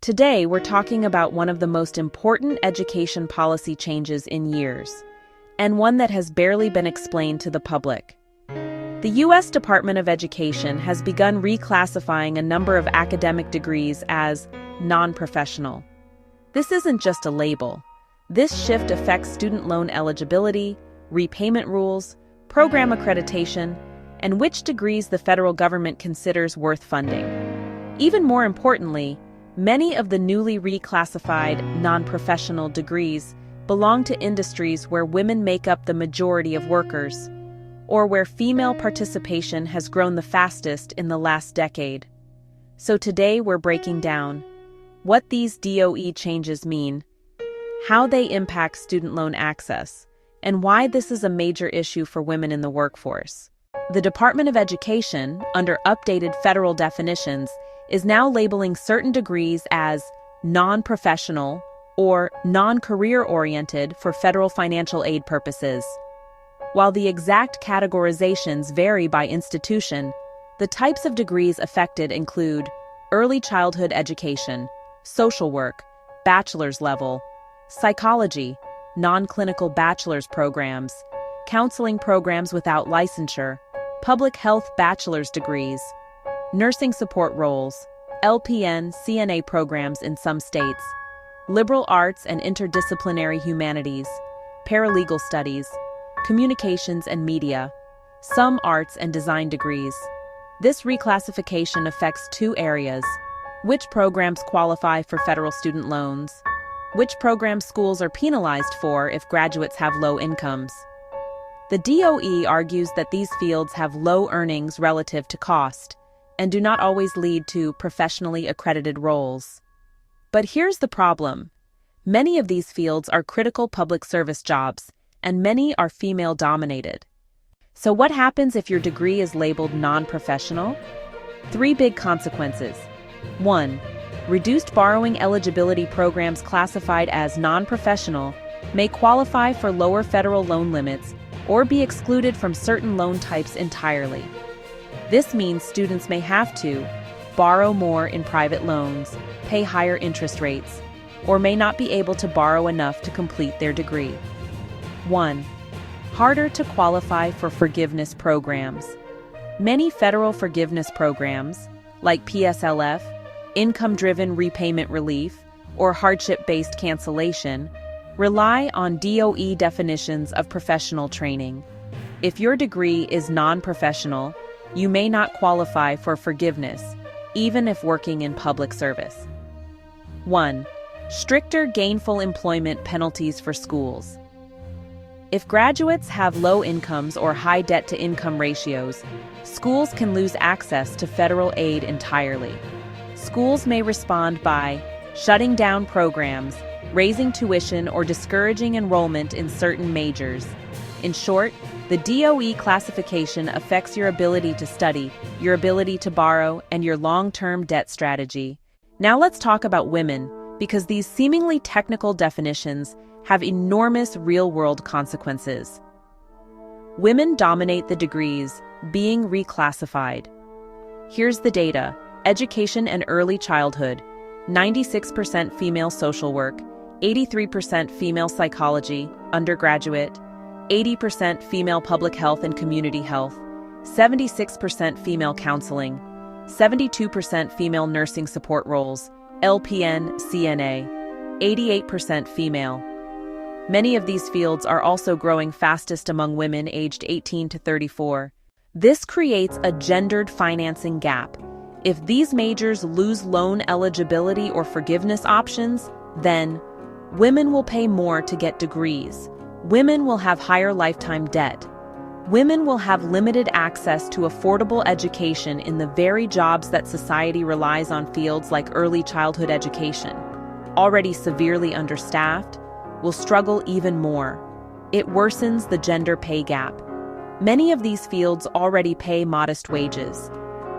Today, we're talking about one of the most important education policy changes in years, and one that has barely been explained to the public. The U.S. Department of Education has begun reclassifying a number of academic degrees as non-professional. This isn't just a label. This shift affects student loan eligibility, repayment rules, program accreditation, and which degrees the federal government considers worth funding. Even more importantly, many of the newly reclassified non-professional degrees belong to industries where women make up the majority of workers, or where female participation has grown the fastest in the last decade. So today we're breaking down what these DOE changes mean, how they impact student loan access, and why this is a major issue for women in the workforce. The Department of Education, under updated federal definitions, is now labeling certain degrees as non-professional or non-career-oriented for federal financial aid purposes. While the exact categorizations vary by institution, the types of degrees affected include early childhood education, social work, bachelor's level, psychology, non-clinical bachelor's programs, counseling programs without licensure, public health bachelor's degrees, nursing support roles, LPN, CNA programs in some states, liberal arts and interdisciplinary humanities, paralegal studies, communications and media, some arts and design degrees. This reclassification affects two areas: which programs qualify for federal student loans, which programs schools are penalized for if graduates have low incomes. The DOE argues that these fields have low earnings relative to cost and do not always lead to professionally accredited roles. But here's the problem. Many of these fields are critical public service jobs, and many are female-dominated. So what happens if your degree is labeled non-professional? 3 big consequences. 1. Reduced borrowing eligibility programs classified as non-professional may qualify for lower federal loan limits or be excluded from certain loan types entirely. This means students may have to borrow more in private loans, pay higher interest rates, or may not be able to borrow enough to complete their degree. 1. Harder to qualify for forgiveness programs. Many federal forgiveness programs, like PSLF, income-driven repayment relief, or hardship-based cancellation, rely on DOE definitions of professional training. If your degree is non-professional, you may not qualify for forgiveness, even if working in public service. 1. Stricter gainful employment penalties for schools. If graduates have low incomes or high debt-to-income ratios, schools can lose access to federal aid entirely. Schools may respond by shutting down programs, raising tuition, or discouraging enrollment in certain majors. In short, the DOE classification affects your ability to study, your ability to borrow, and your long-term debt strategy. Now let's talk about women, because these seemingly technical definitions have enormous real-world consequences. Women dominate the degrees being reclassified. Here's the data. Education and early childhood, 96% female social work, 83% female psychology, undergraduate, 80% female public health and community health, 76% female counseling, 72% female nursing support roles, LPN, CNA, 88% female. Many of these fields are also growing fastest among women aged 18 to 34. This creates a gendered financing gap. If these majors lose loan eligibility or forgiveness options, then women will pay more to get degrees. Women will have higher lifetime debt. Women will have limited access to affordable education in the very jobs that society relies on. Fields like early childhood education, already severely understaffed, will struggle even more. It worsens the gender pay gap. Many of these fields already pay modest wages.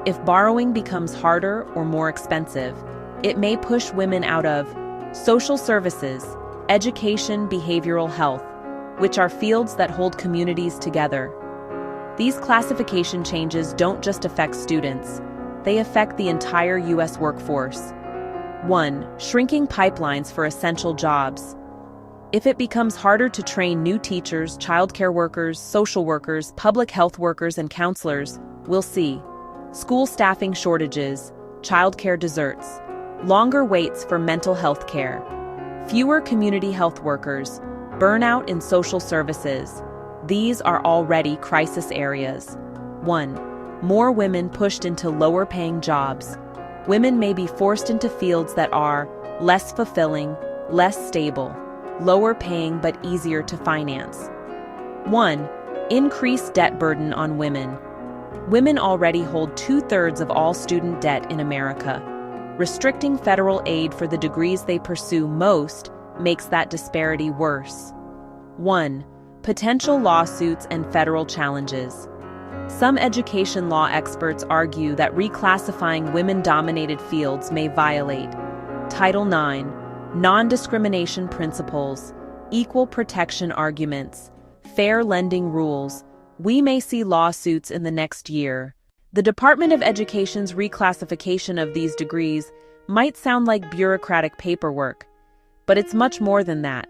If borrowing becomes harder or more expensive, it may push women out of social services, education, behavioral health, which are fields that hold communities together. These classification changes don't just affect students, they affect the entire U.S. workforce. 1. Shrinking pipelines for essential jobs. If it becomes harder to train new teachers, childcare workers, social workers, public health workers, and counselors, we'll see school staffing shortages, childcare deserts, longer waits for mental health care, fewer community health workers, burnout in social services. These are already crisis areas. 1. More women pushed into lower-paying jobs. Women may be forced into fields that are less fulfilling, less stable, lower-paying but easier to finance. 1. Increased debt burden on women. Women already hold 2/3 of all student debt in America. Restricting federal aid for the degrees they pursue most makes that disparity worse. 1. Potential lawsuits and federal challenges. Some education law experts argue that reclassifying women-dominated fields may violate Title IX, non-discrimination principles, equal protection arguments, fair lending rules. We may see lawsuits in the next year. The Department of Education's reclassification of these degrees might sound like bureaucratic paperwork, but it's much more than that.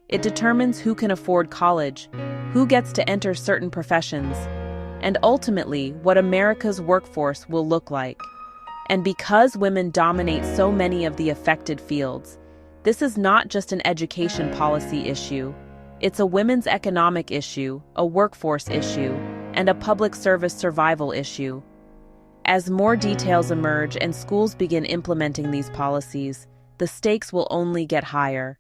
It determines who can afford college, who gets to enter certain professions, and ultimately what America's workforce will look like. And because women dominate so many of the affected fields, this is not just an education policy issue. It's a women's economic issue, a workforce issue, and a public service survival issue. As more details emerge and schools begin implementing these policies, the stakes will only get higher.